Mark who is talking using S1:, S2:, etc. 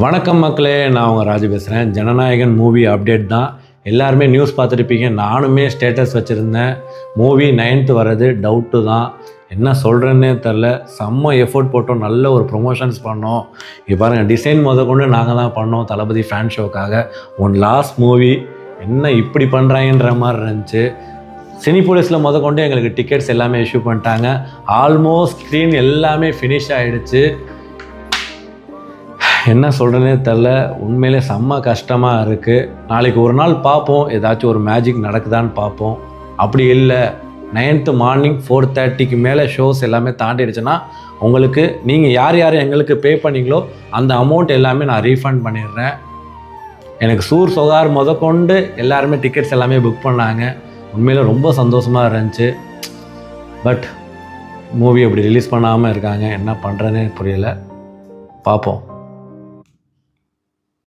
S1: வணக்கம் மக்களே, நான் உங்கள் ராஜு பேசுகிறேன். ஜனநாயகன் மூவி அப்டேட் தான். எல்லாருமே நியூஸ் பார்த்துருப்பீங்க. நானுமே ஸ்டேட்டஸ் வச்சுருந்தேன். மூவி 9th வர்றது டவுட்டு தான். என்ன சொல்கிறேன்னே தெரில. செம்ம எஃபோர்ட் போட்டோம், நல்ல ஒரு ப்ரொமோஷன்ஸ் பண்ணோம். இப்போ பாருங்கள், டிசைன் கொண்டு நாங்கள் தான் பண்ணோம் தளபதி ஃபேன் ஷோக்காக. லாஸ்ட் மூவி என்ன இப்படி பண்ணுறாங்கன்ற மாதிரி இருந்துச்சு. சினிபோலிஸில் கொண்டு எங்களுக்கு டிக்கெட்ஸ் எல்லாமே இஷ்யூ பண்ணிட்டாங்க. ஆல்மோஸ்ட் ஸ்க்ரீன் எல்லாமே ஃபினிஷ் ஆகிடுச்சு. என்ன சொல்கிறேனே தெரில. உண்மையிலே செம்ம கஷ்டமாக இருக்குது. நாளைக்கு ஒரு நாள் பார்ப்போம், ஏதாச்சும் ஒரு மேஜிக் நடக்குதான்னு பார்ப்போம். அப்படி இல்லை, 9th மார்னிங் 4:30க்கு மேலே ஷோஸ் எல்லாமே தாண்டிடுச்சுன்னா உங்களுக்கு நீங்கள் யார் யார் எங்களுக்கு பே பண்ணிங்களோ அந்த அமௌண்ட் எல்லாமே நான் ரீஃபண்ட் பண்ணிடுறேன். எனக்கு சூர் சொகார் கொண்டு எல்லாருமே டிக்கெட்ஸ் எல்லாமே புக் பண்ணாங்க. உண்மையில் ரொம்ப சந்தோஷமாக இருந்துச்சு. பட் மூவி அப்படி ரிலீஸ் பண்ணாமல் இருக்காங்க. என்ன பண்ணுறேன்னே புரியல. பார்ப்போம்.